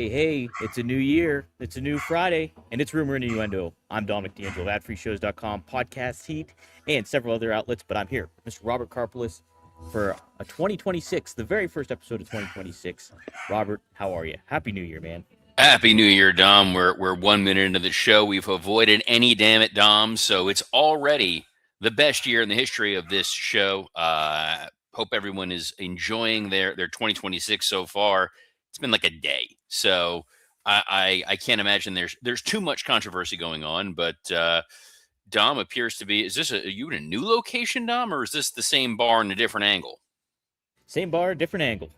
Hey, it's a new year. It's a new Friday, and it's Rumor and Innuendo. I'm Dominic D'Angelo of AdFreeShows.com, Podcast Heat, and several other outlets, but I'm here, Mr. Robert Karpolis, for a 2026, the very first episode of 2026. Robert, how are you? Happy New Year, man. Happy New Year, Dom. We're 1 minute into the show. We've avoided any damn it, Dom. So it's already the best year in the history of this show. Hope everyone is enjoying their 2026 so far. It's been like a day, so I can't imagine there's too much controversy going on. But Dom appears to be. Is this are you in a new location, Dom, or is this the same bar in a different angle? Same bar, different angle.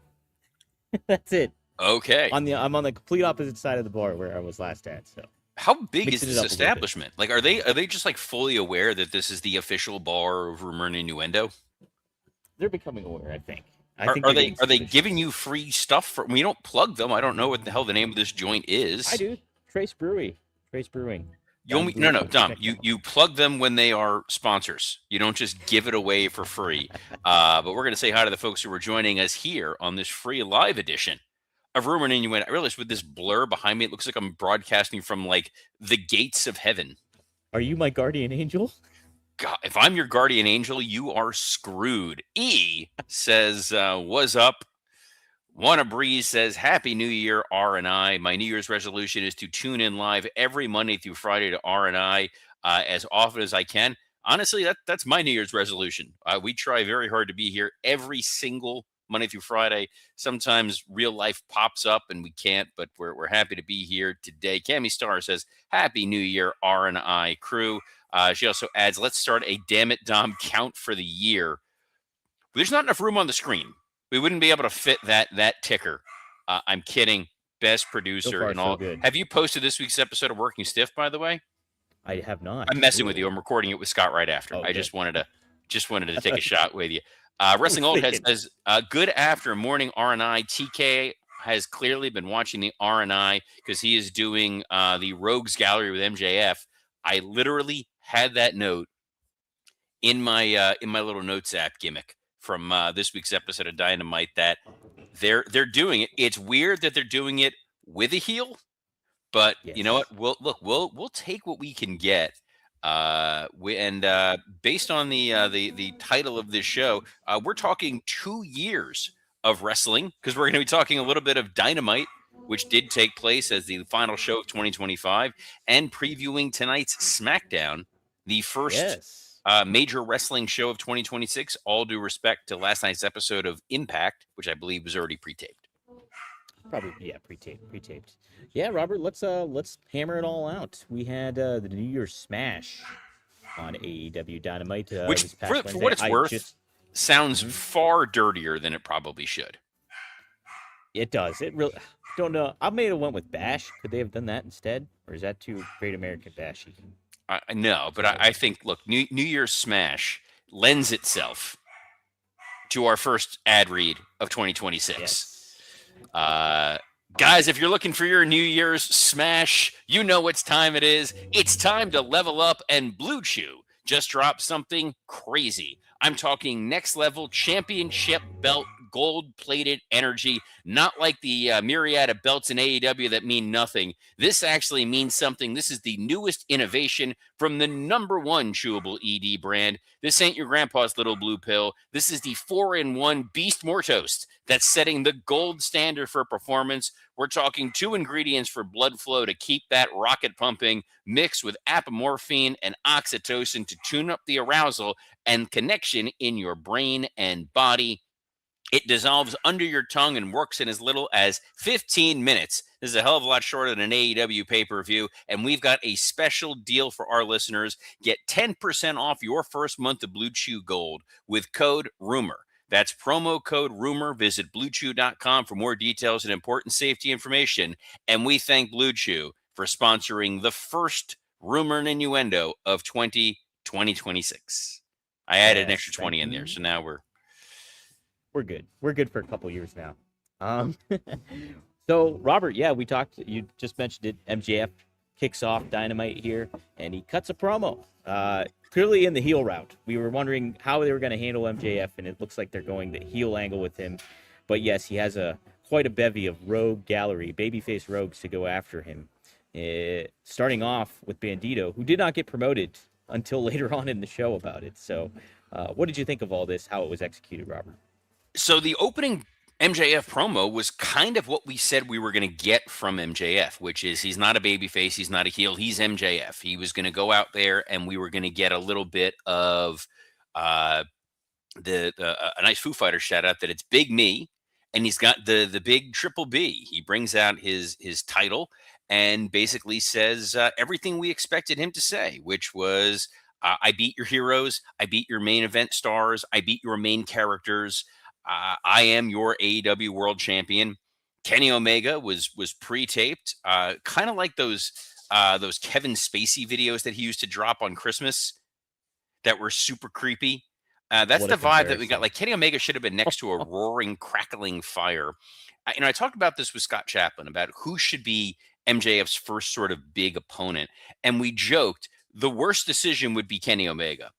That's it. Okay. I'm on the complete opposite side of the bar where I was last at. So how big is mixing it this up a little bit. establishment? Like, are they just like fully aware that this is the official bar of Rumor and Innuendo? They're becoming aware, I think. Are they giving you free stuff? We don't plug them. I don't know what the hell the name of this joint is. I do. Trace Brewing. No, Dom. You plug them when they are sponsors. You don't just give it away for free. But we're going to say hi to the folks who are joining us here on this free live edition of Rumor and Innuendo. I realize with this blur behind me, it looks like I'm broadcasting from like the gates of heaven. Are you my guardian angel? God, if I'm your guardian angel, you are screwed. E says, "What's up?" Wanna Breeze says, "Happy New Year, R&I. My New Year's resolution is to tune in live every Monday through Friday to R&I as often as I can." Honestly, that's my New Year's resolution. We try very hard to be here every single Monday through Friday. Sometimes real life pops up and we can't, but we're happy to be here today. Cami Star says, "Happy New Year, R&I crew." She also adds, "Let's start a Damn It Dom count for the year." There's not enough room on the screen. We wouldn't be able to fit that ticker. I'm kidding. Best producer so far, and all. So good. Have you posted this week's episode of Working Stiff, by the way? I have not. I'm messing with you. I'm recording it with Scott right after. I just wanted to take a shot with you. Wrestling Old Head says, "Good after morning R&I. TK has clearly been watching the R&I because he is doing the Rogues Gallery with MJF. I literally had that note in my little notes app gimmick from this week's episode of Dynamite that they're doing it. It's weird that they're doing it with a heel, but yes. You know what? We'll take what we can get. Based on the title of this show, we're talking 2 years of wrestling because we're going to be talking a little bit of Dynamite, which did take place as the final show of 2025, and previewing tonight's SmackDown, the first major wrestling show of 2026. All due respect to last night's episode of Impact, which I believe was already pre-taped. Probably, yeah, pre-taped. Yeah, Robert, let's hammer it all out. We had the New Year's Smash on AEW Dynamite, which, for what it's worth, sounds far dirtier than it probably should. It does. It really. Don't know. I may have went with Bash. Could they have done that instead, or is that too Great American Bashy? No, but I think, look, New Year's Smash lends itself to our first ad read of 2026. Yes. Guys, if you're looking for your New Year's Smash, you know what time it is. It's time to level up, and Blue Chew just dropped something crazy. I'm talking next level championship belt, gold-plated energy, not like the myriad of belts in AEW that mean nothing. This actually means something. This is the newest innovation from the #1 chewable ED brand. This ain't your grandpa's little blue pill. This is the 4-in-1 Beast More Toast that's setting the gold standard for performance. We're talking 2 ingredients for blood flow to keep that rocket pumping, mixed with apomorphine and oxytocin to tune up the arousal and connection in your brain and body. It dissolves under your tongue and works in as little as 15 minutes. This is a hell of a lot shorter than an AEW pay-per-view, and we've got a special deal for our listeners. Get 10% off your first month of Blue Chew Gold with code RUMOR. That's promo code RUMOR. Visit BlueChew.com for more details and important safety information. And we thank Blue Chew for sponsoring the first Rumor and Innuendo of 2026. I added an extra 20 in there, so now we're good. We're good for a couple years now. So, Robert, yeah, we talked. You just mentioned it. MJF kicks off Dynamite here, and he cuts a promo. Clearly in the heel route. We were wondering how they were going to handle MJF, and it looks like they're going the heel angle with him. But yes, he has a quite a bevy of rogue gallery, babyface rogues to go after him. Starting off with Bandito, who did not get promoted until later on in the show about it. So, what did you think of all this, how it was executed, Robert? So the opening MJF promo was kind of what we said we were going to get from MJF, which is he's not a babyface, he's not a heel, he's MJF. He was going to go out there, and we were going to get a little bit of uh, a nice Foo Fighter shout out that it's Big Me, and he's got the big triple B. He brings out his title and basically says everything we expected him to say, which was, "I beat your heroes, I beat your main event stars, I beat your main characters. I am your AEW World Champion." Kenny Omega was pre-taped, kind of like those Kevin Spacey videos that he used to drop on Christmas that were super creepy. That's What a the vibe that we got. comparison. Like Kenny Omega should have been next to a roaring, crackling fire. I talked about this with Scott Chaplin about who should be MJF's first sort of big opponent, and we joked the worst decision would be Kenny Omega.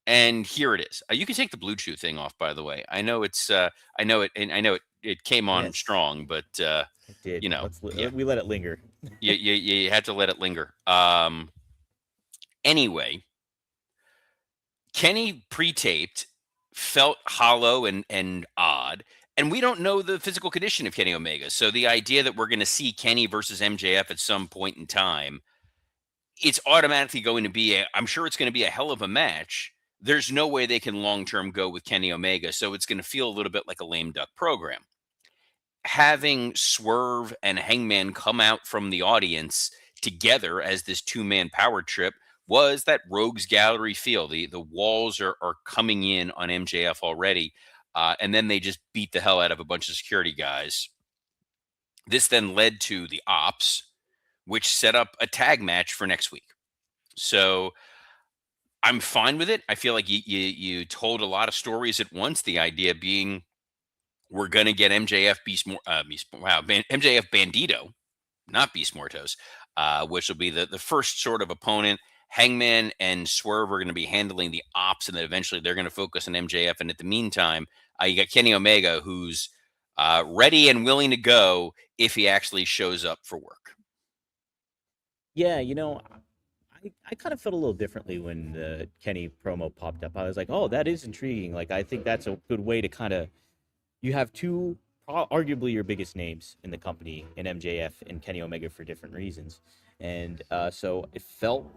And here it is. You can take the Blue Chew thing off, by the way. I know it's, I know it, and I know it came on Yes, strong, but it did. yeah, We let it linger. you had to let it linger. Anyway, Kenny pre-taped felt hollow and odd, and we don't know the physical condition of Kenny Omega. So the idea that we're going to see Kenny versus MJF at some point in time, it's automatically going to be I'm sure it's going to be a hell of a match. There's no way they can long term go with Kenny Omega, so it's going to feel a little bit like a lame duck program. Having Swerve and Hangman come out from the audience together as this two-man power trip was that rogues gallery feel. The walls are coming in on MJF already, and then they just beat the hell out of a bunch of security guys. This then led to the Ops, which set up a tag match for next week. So I'm fine with it. I feel like you told a lot of stories at once. The idea being we're going to get MJF MJF Bandito, not Beast Mortos, which will be the first sort of opponent. Hangman and Swerve are going to be handling the Ops, and then eventually they're going to focus on MJF. And at the meantime, you got Kenny Omega, who's ready and willing to go if he actually shows up for work. Yeah, I kind of felt a little differently when the Kenny promo popped up. I was like, oh, that is intriguing. Like, I think that's a good way to kind of, you have two, arguably your biggest names in the company in MJF and Kenny Omega for different reasons. And so it felt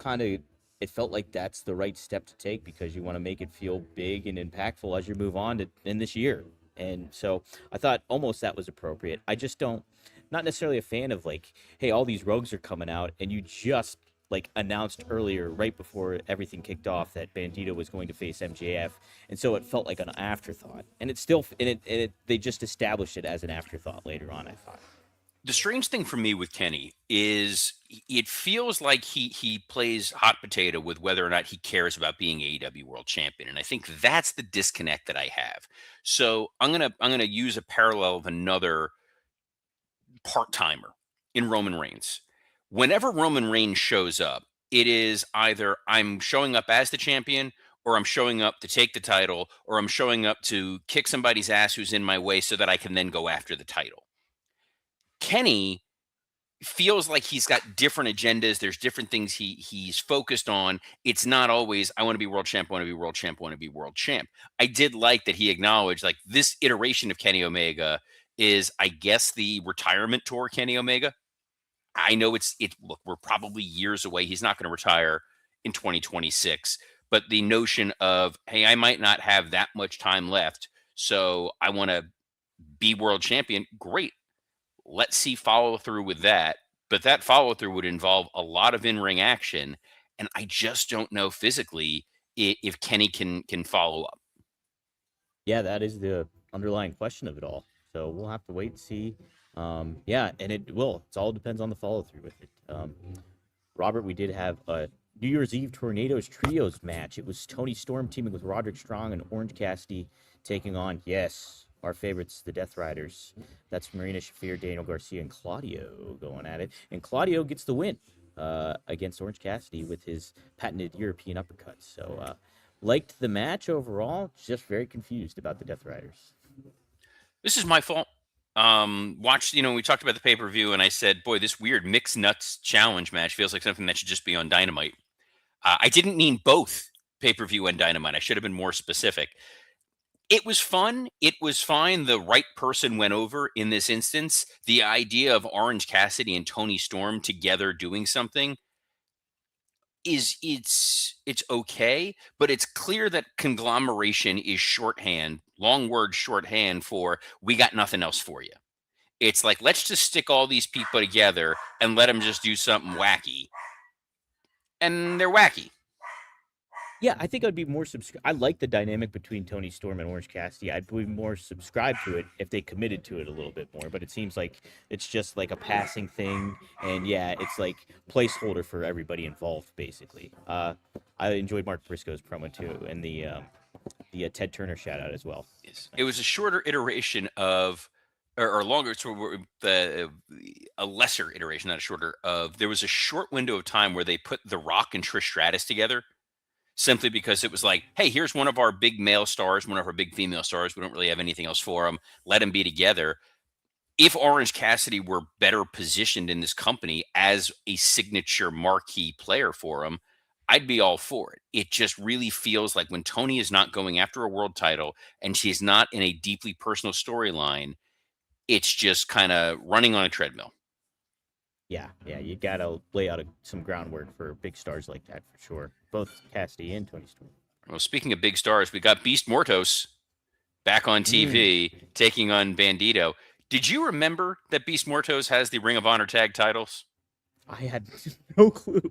like that's the right step to take because you want to make it feel big and impactful as you move on in this year. And so I thought almost that was appropriate. I just don't, not necessarily a fan of like, hey, all these rogues are coming out and you just like announced earlier, right before everything kicked off, that Bandito was going to face MJF, and so it felt like an afterthought. And it's still, they just established it as an afterthought later on. I thought. The strange thing for me with Kenny is it feels like he plays hot potato with whether or not he cares about being AEW World Champion, and I think that's the disconnect that I have. So I'm gonna use a parallel of another part timer in Roman Reigns. Whenever Roman Reigns shows up, it is either I'm showing up as the champion, or I'm showing up to take the title, or I'm showing up to kick somebody's ass who's in my way so that I can then go after the title. Kenny feels like he's got different agendas. There's different things he's focused on. It's not always I want to be world champ, I want to be world champ, I want to be world champ. I did like that he acknowledged like this iteration of Kenny Omega is, I guess, the retirement tour Kenny Omega. I know look, we're probably years away. He's not going to retire in 2026, but the notion of, hey, I might not have that much time left, so I want to be world champion. Great. Let's see follow through with that. But that follow through would involve a lot of in-ring action, and I just don't know physically if Kenny can follow up. Yeah, that is the underlying question of it all. So we'll have to wait and see. Yeah, and it will. It all depends on the follow through with it. Robert, we did have a New Year's Eve Tornadoes Trios match. It was Tony Storm teaming with Roderick Strong and Orange Cassidy taking on, yes, our favorites, the Death Riders. That's Marina Shafir, Daniel Garcia, and Claudio going at it. And Claudio gets the win against Orange Cassidy with his patented European uppercut. So, liked the match overall, just very confused about the Death Riders. This is my fault. Watched, we talked about the pay-per-view, and I said, boy, this weird mixed nuts challenge match feels like something that should just be on Dynamite. I didn't mean both pay-per-view and Dynamite. I should have been more specific. It was fun. It was fine. The right person went over in this instance. The idea of Orange Cassidy and Tony Storm together doing something it's okay, but it's clear that conglomeration is shorthand, long word shorthand for we got nothing else for you. It's like, let's just stick all these people together and let them just do something wacky. And they're wacky. Yeah, I think I'd be more I like the dynamic between Tony Storm and Orange Cassidy. I'd be more subscribed to it if they committed to it a little bit more. But it seems like it's just like a passing thing, and yeah, it's like placeholder for everybody involved, basically. I enjoyed Mark Briscoe's promo too, and the Ted Turner shout out as well. Yes. It was a shorter iteration of, or longer, a lesser iteration, not a shorter of. There was a short window of time where they put The Rock and Trish Stratus together, simply because it was like, hey, here's one of our big male stars, one of our big female stars. We don't really have anything else for them. Let them be together. If Orange Cassidy were better positioned in this company as a signature marquee player for him, I'd be all for it. It just really feels like when Tony is not going after a world title and she's not in a deeply personal storyline, it's just kind of running on a treadmill. Yeah, you gotta lay out some groundwork for big stars like that for sure. Both Cassidy and Tony Storm. Well, speaking of big stars, we got Beast Mortos back on TV taking on Bandito. Did you remember that Beast Mortos has the Ring of Honor tag titles? I had no clue.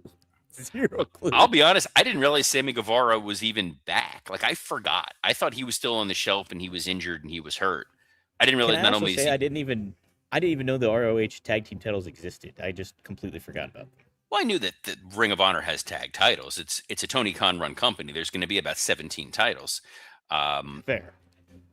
Zero clue. I'll be honest, I didn't realize Sammy Guevara was even back. Like, I forgot. I thought he was still on the shelf and he was injured and he was hurt. I didn't realize not only I didn't even know the ROH tag team titles existed. I just completely forgot about them. Well, I knew that the Ring of Honor has tag titles. It's a Tony Khan run company. There's going to be about 17 titles. Fair.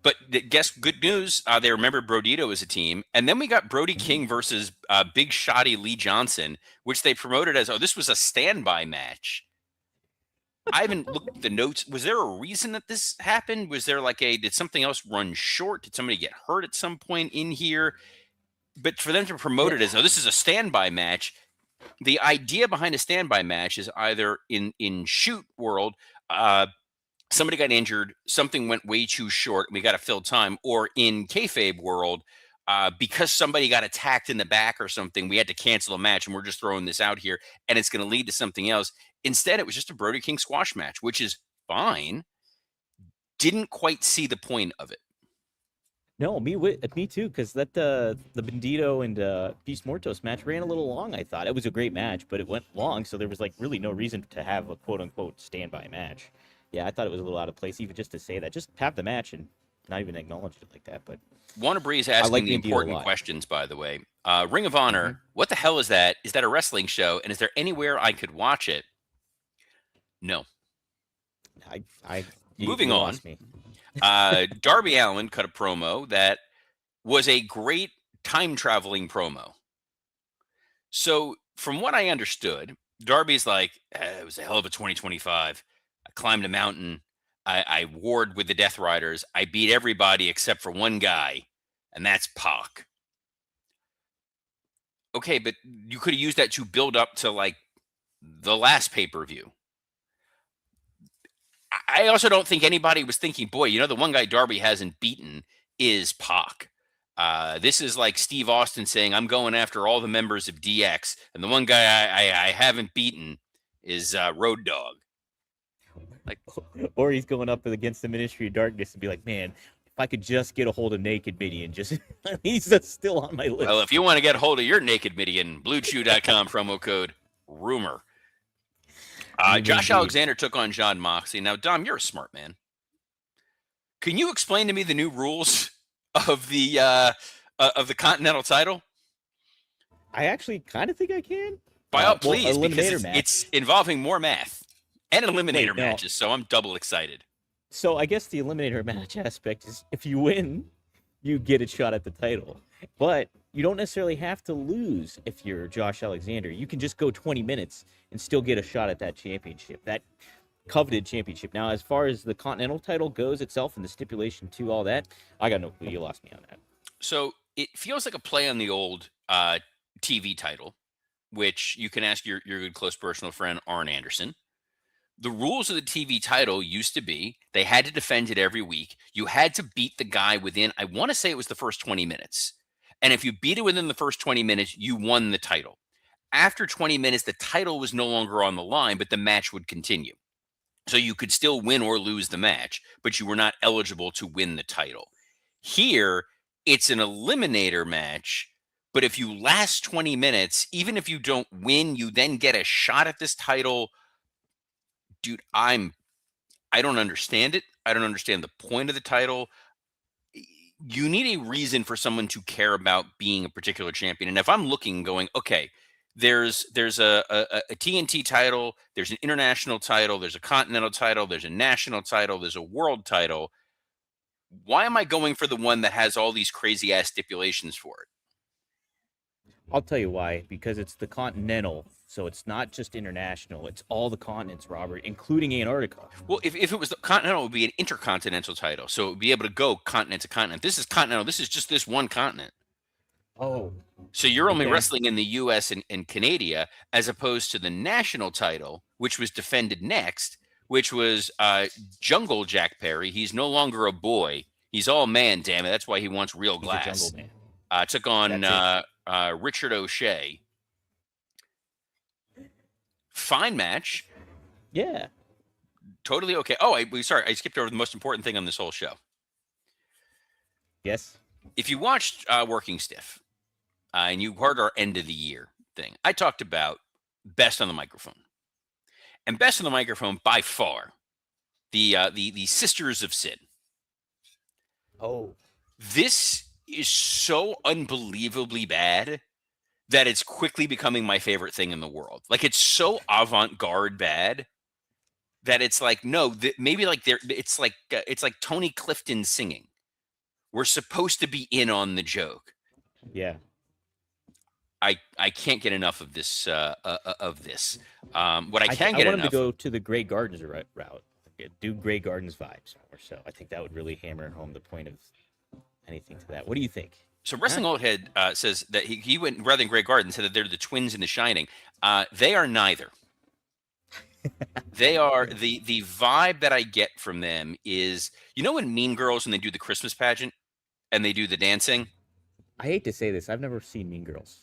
But guess good news. They remembered Brodito as a team. And then we got Brody King versus Big Shotty Lee Johnson, which they promoted as, this was a standby match. I haven't looked at the notes. Was there a reason that this happened? Was there did something else run short? Did somebody get hurt at some point in here? But for them to promote it as, this is a standby match. The idea behind a standby match is either in shoot world, somebody got injured, something went way too short, and we got to fill time, or in kayfabe world, because somebody got attacked in the back or something, we had to cancel a match, and we're just throwing this out here, and it's going to lead to something else. Instead, it was just a Brody King squash match, which is fine. Didn't quite see the point of it. No, me too, because the Bandito and Beast Mortos match ran a little long, I thought. It was a great match, but it went long, so there was really no reason to have a quote-unquote standby match. Yeah, I thought it was a little out of place, even just to say that. Just have the match and not even acknowledge it like that. But Wanna Breeze asking the important questions, by the way. Ring of Honor, what the hell is that? Is that a wrestling show? And is there anywhere I could watch it? No. Moving on. Darby Allin cut a promo that was a great time traveling promo. So from what I understood, Darby's like, it was a hell of a 2025. I climbed a mountain. I warred with the Death Riders. I beat everybody except for one guy, and that's Pac. Okay, but you could have used that to build up to the last pay-per-view. I also don't think anybody was thinking, boy, the one guy Darby hasn't beaten is Pac. This is like Steve Austin saying, I'm going after all the members of DX, and the one guy I haven't beaten is Road Dogg. Or he's going up against the Ministry of Darkness and be like, man, if I could just get a hold of Naked Midian, he's still on my list. Well, if you want to get a hold of your Naked Midian, BlueChew.com promo code rumor. Josh Alexander took on Jon Moxley. Now, Dom, you're a smart man. Can you explain to me the new rules of the Continental title? I actually kind of think I can. By all, please, because it's involving more math and eliminator matches, so I'm double excited. So I guess the eliminator match aspect is if you win, you get a shot at the title. But you don't necessarily have to lose if you're Josh Alexander. You can just go 20 minutes and still get a shot at that championship, that coveted championship. Now, as far as the Continental title goes itself and the stipulation to all that, I got no clue. You lost me on that. So it feels like a play on the old TV title, which you can ask your good close personal friend Arn Anderson. The rules of the TV title used to be they had to defend it every week. You had to beat the guy within, I want to say it was the first 20 minutes. And if you beat it within the first 20 minutes, you won the title. After 20 minutes, the title was no longer on the line, but the match would continue. So you could still win or lose the match, but you were not eligible to win the title. Here, it's an eliminator match, but if you last 20 minutes, even if you don't win, you then get a shot at this title. Dude, I don't understand it. I don't understand the point of the title. You need a reason for someone to care about being a particular champion. And if I'm looking, going, okay, there's a TNT title, there's an international title, there's a continental title, there's a national title, there's a world title. Why am I going for the one that has all these crazy ass stipulations for it? I'll tell you why. Because it's the Continental, so it's not just international. It's all the continents, Robert, including Antarctica. Well, if it was the continental, it would be an intercontinental title, so it would be able to go continent to continent. This is continental. This is just this one continent. Oh, So you're only okay. wrestling in the U.S. and Canada, as opposed to the national title, which was defended next, which was Jungle Jack Perry. He's no longer a boy. He's all man, damn it. That's why he wants real He's a glass. jungle man. Took on That's Richard O'Shea. Fine match. Yeah. Totally okay. Oh, sorry. I skipped over the most important thing on this whole show. Yes. If you watched Working Stiff and you heard our end of the year thing, I talked about Best on the Microphone. And Best on the Microphone, by far, the Sisters of Sid. Oh. This is so unbelievably bad that it's quickly becoming my favorite thing in the world. Like, it's so avant-garde bad that it's like, no, maybe like it's like Tony Clifton singing. We're supposed to be in on the joke. Yeah. I can't get enough of this. What I can I get want him enough to go of, to the Grey Gardens route. Do Grey Gardens vibes more so. I think that would really hammer home the point of anything to that. What do you think? So Wrestling Old Head says that he went rather than Grey Garden, said that they're the twins in The Shining. They are neither. They are the vibe that I get from them is, you know, in Mean Girls when they do the Christmas pageant and they do the dancing. I hate to say this. I've never seen Mean Girls.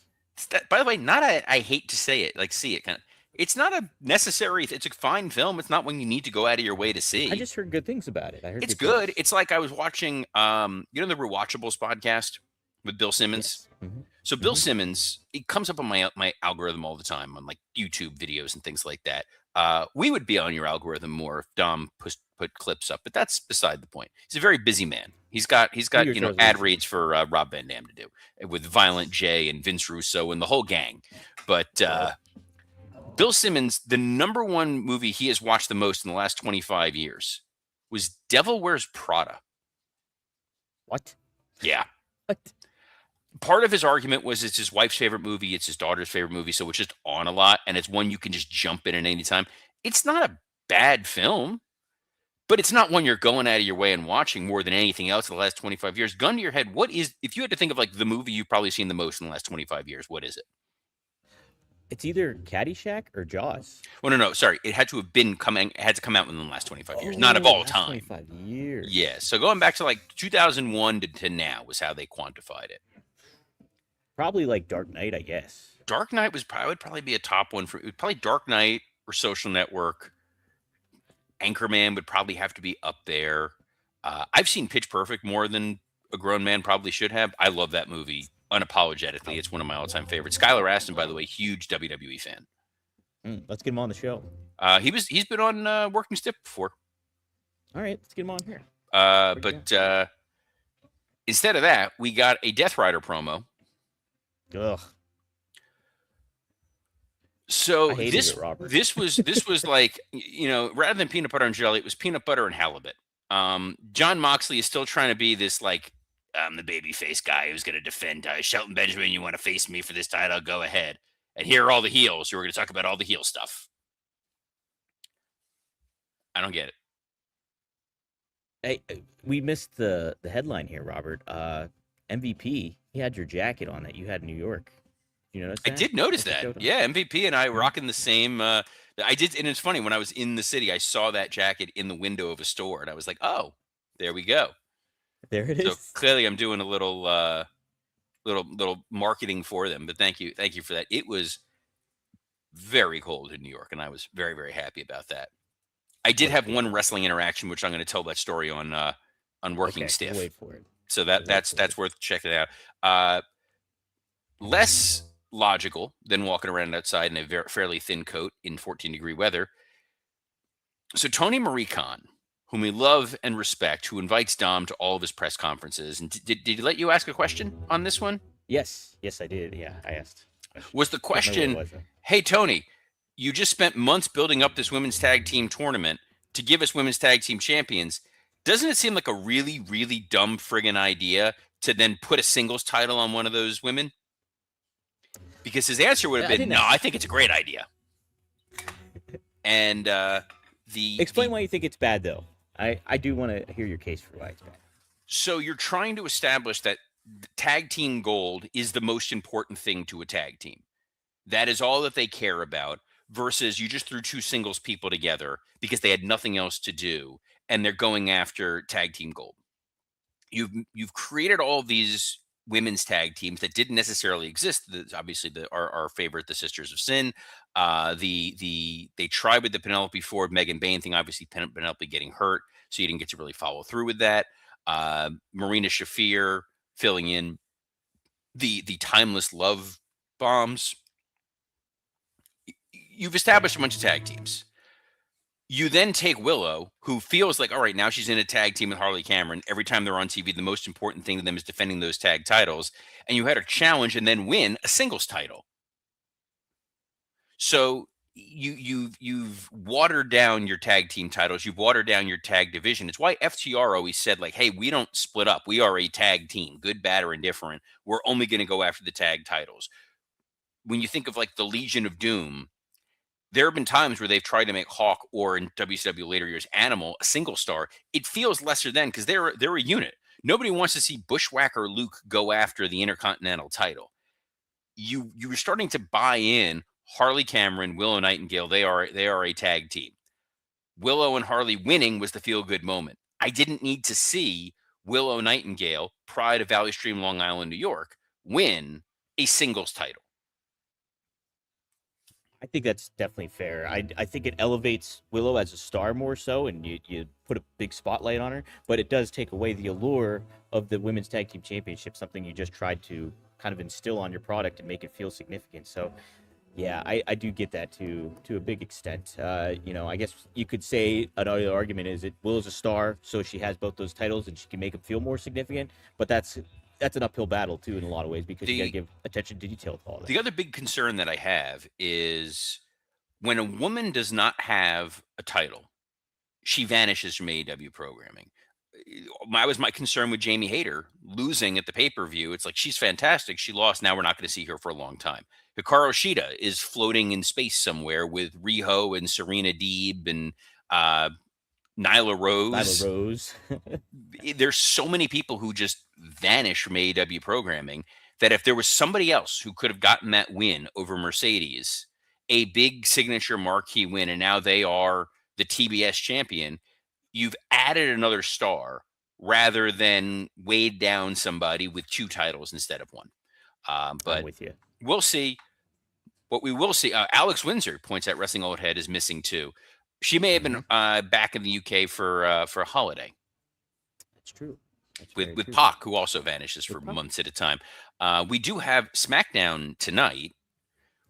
By the way, not a, I hate to say it, like see it kind of. It's not a necessary. It's a fine film. It's not one you need to go out of your way to see. I just heard good things about it. I heard it's good. Things. It's like I was watching, you know, the Rewatchables podcast with Bill Simmons. Yes. Mm-hmm. So Bill Simmons, he comes up on my algorithm all the time on like YouTube videos and things like that. We would be on your algorithm more if Dom put clips up, but that's beside the point. He's a very busy man. He's got you know, ad reads for Rob Van Dam to do with Violent J and Vince Russo and the whole gang. But Bill Simmons, the number one movie he has watched the most in the last 25 years was Devil Wears Prada. What? Yeah. What? Part of his argument was it's his wife's favorite movie, it's his daughter's favorite movie, so it's just on a lot, and it's one you can just jump in at any time. It's not a bad film, but it's not one you're going out of your way and watching more than anything else in the last 25 years. Gun to your head, what is, if you had to think of like the movie you've probably seen the most in the last 25 years, what is it? It's either Caddyshack or Jaws. Well, no, sorry. It had to have been coming. It had to come out in the last 25 years, not of all time. 25 years. Yeah. So going back to like 2001 to now was how they quantified it. Probably like Dark Knight, I guess. Dark Knight would probably be a top one for it. Probably Dark Knight or Social Network. Anchorman would probably have to be up there. I've seen Pitch Perfect more than a grown man probably should have. I love that movie unapologetically. It's one of my all-time favorites. Skylar Astin, by the way, huge WWE fan. Let's get him on the show. He's been on Working Stiff before. All right, let's get him on here. But instead of that, we got a Death Rider promo. Ugh. So this was like, you know, rather than peanut butter and jelly, it was peanut butter and halibut. John Moxley is still trying to be this like, I'm the babyface guy who's going to defend Shelton Benjamin. You want to face me for this title? Go ahead. And here are all the heels. So we're going to talk about all the heel stuff. I don't get it. Hey, we missed the headline here, Robert. MVP, he had your jacket on that you had in New York. Did you notice I that? did notice As he that. showed on? Yeah, MVP and I Yeah. rocking the same. I did, and it's funny when I was in the city, I saw that jacket in the window of a store, and I was like, "Oh, there we go." There it So is. clearly, I'm doing a little marketing for them. But thank you for that. It was very cold in New York, and I was very very happy about that. I did Look, have one wrestling interaction, which I'm going to tell that story on Working okay, we'll Stiff. wait for it. So We'll wait for it. that's worth checking out. Uh, Less logical than walking around outside in a fairly thin coat in 14-degree weather. So Tony Marie Khan, whom we love and respect, who invites Dom to all of his press conferences, and did he let you ask a question on this one? Yes, I did. Yeah, I asked. Was the Can't remember what it question, was though. "Hey Tony, you just spent months building up this women's tag team tournament to give us women's tag team champions. Doesn't it seem like a really, really dumb friggin' idea to then put a singles title on one of those women?" Because his answer would have I been, didn't "No, I ask. think it's a great idea." And Explain why you think it's bad though. I do want to hear your case for why it's bad. so you're trying to establish that tag team gold is the most important thing to a tag team. That is all that they care about, versus you just threw two singles people together because they had nothing else to do, and they're going after tag team gold. You've created all these women's tag teams that didn't necessarily exist. Obviously, our favorite, the Sisters of Sin. They tried with the Penelope Ford Megan Bain thing. Obviously, Penelope getting hurt, so you didn't get to really follow through with that. Marina Shafir filling in the timeless love bombs. You've established a bunch of tag teams. You then take Willow, who feels like, all right, now she's in a tag team with Harley Cameron. Every time they're on TV, the most important thing to them is defending those tag titles. And you had her challenge and then win a singles title. So you've watered down your tag team titles. You've watered down your tag division. It's why FTR always said, like, hey, we don't split up. We are a tag team, good, bad, or indifferent. We're only going to go after the tag titles. When you think of like the Legion of Doom, there have been times where they've tried to make Hawk, or in WCW later years, Animal, a single star. It feels lesser than, because they're a unit. Nobody wants to see Bushwhacker Luke go after the Intercontinental title. You're starting to buy in Harley Cameron, Willow Nightingale. They are a tag team. Willow and Harley winning was the feel good moment. I didn't need to see Willow Nightingale, Pride of Valley Stream, Long Island, New York, win a singles title. I think that's definitely fair. I think it elevates Willow as a star more so, and you put a big spotlight on her, but it does take away the allure of the Women's Tag Team Championship, something you just tried to kind of instill on your product and make it feel significant. So, yeah, I do get that to a big extent. I guess you could say another argument is that Willow's a star, so she has both those titles and she can make them feel more significant, but that's an uphill battle too in a lot of ways, because you got to give attention to detail to all that. The other big concern that I have is when a woman does not have a title, she vanishes from AEW programming. That was my concern with Jamie Hayter losing at the pay-per-view. It's like, she's fantastic. She lost. Now we're not going to see her for a long time. Hikaru Shida is floating in space somewhere with Riho and Serena Deeb and Nyla Rose. Nyla Rose. There's so many people who just vanish from AEW programming that if there was somebody else who could have gotten that win over Mercedes, a big signature marquee win, and now they are the TBS champion, you've added another star rather than weighed down somebody with two titles instead of one. But I'm with you. We'll see. What we will see, Alex Windsor points out Wrestling Old Head is missing too. She may have been back in the UK for a holiday. That's true. That's with true. Pac, who also vanishes for months at a time. We do have SmackDown tonight,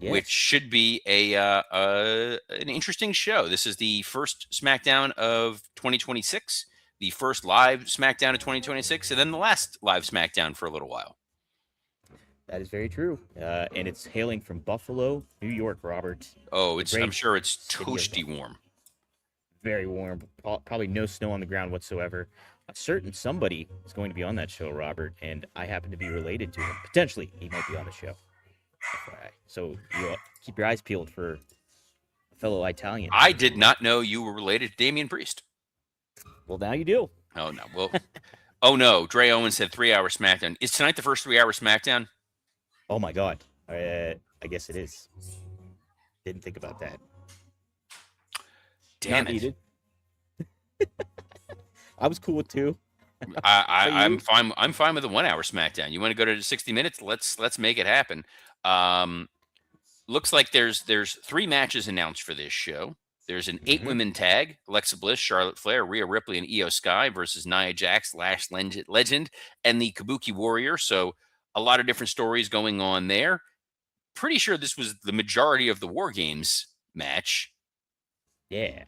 which should be an interesting show. This is the first SmackDown of 2026, the first live SmackDown of 2026, and then the last live SmackDown for a little while. That is very true. And it's hailing from Buffalo, New York, Robert. Oh, I'm sure it's toasty warm. Very warm. Probably no snow on the ground whatsoever. A certain somebody is going to be on that show, Robert, and I happen to be related to him. Potentially, he might be on the show. FYI. So you keep your eyes peeled for a fellow Italian. I did not know you were related to Damian Priest. Well, now you do. Oh, no. Well, Oh no, Dre Owens said 3-hour SmackDown. Is tonight the first 3-hour SmackDown? Oh my God. I guess it is. Didn't think about that. Damn Not it. needed. I was cool with 2. I'm fine. I'm fine with a 1-hour SmackDown. You want to go to 60 minutes? Let's make it happen. Looks like there's 3 matches announced for this show. There's an 8-women tag: Alexa Bliss, Charlotte Flair, Rhea Ripley, and Io Sky versus Nia Jax, Lash Legend, and the Kabuki Warrior. So a lot of different stories going on there. Pretty sure this was the majority of the War Games match. Yeah.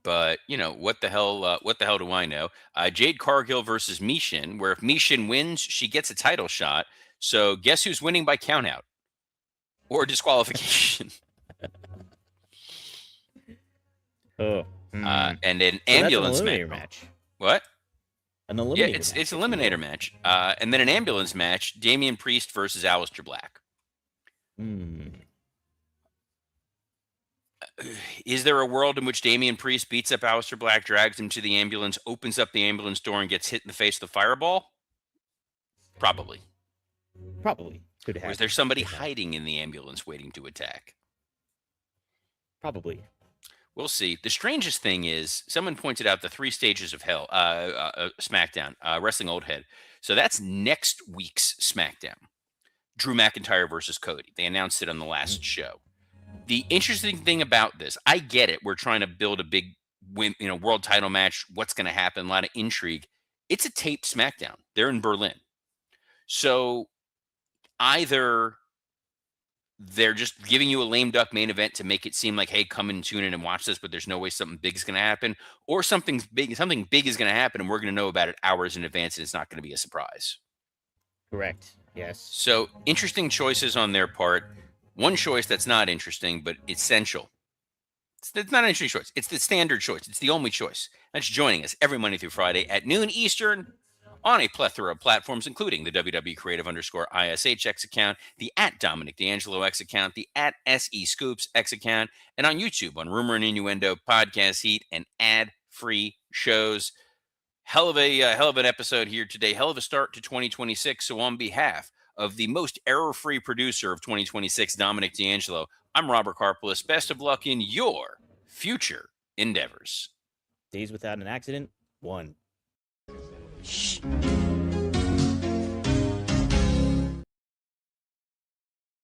But what the hell? What the hell do I know? Jade Cargill versus Mishin, where if Mishin wins, she gets a title shot. So guess who's winning by countout or disqualification? Oh. And an ambulance match. What? An eliminator. Yeah, it's an eliminator match. And then an ambulance match: Damian Priest versus Aleister Black. Is there a world in which Damian Priest beats up Aleister Black, drags him to the ambulance, opens up the ambulance door, and gets hit in the face with a fireball? Probably. Could happen. Or is there somebody hiding in the ambulance waiting to attack? Probably. We'll see. The strangest thing is, someone pointed out the 3 stages of hell, SmackDown, Wrestling Old Head. So that's next week's SmackDown. Drew McIntyre versus Cody. They announced it on the last show. The interesting thing about this, I get it. We're trying to build a big world title match. What's going to happen? A lot of intrigue. It's a taped SmackDown. They're in Berlin. So either they're just giving you a lame duck main event to make it seem like, hey, come and tune in and watch this, but there's no way something big is going to happen, or something big is going to happen, and we're going to know about it hours in advance, and it's not going to be a surprise. Correct. Yes. So interesting choices on their part. One choice that's not interesting, but essential. It's not an interesting choice. It's the standard choice. It's the only choice. That's joining us every Monday through Friday at noon Eastern on a plethora of platforms, including the WWE Creative _ISH X account, the @Dominic D'Angelo X account, the @SE Scoops X account, and on YouTube on Rumor and Innuendo, Podcast Heat, and ad-free shows. Hell of an episode here today. Hell of a start to 2026. So on behalf of the most error-free producer of 2026, Dominic D'Angelo, I'm Robert Karpolis. Best of luck in your future endeavors. Days without an accident, 1. Shh.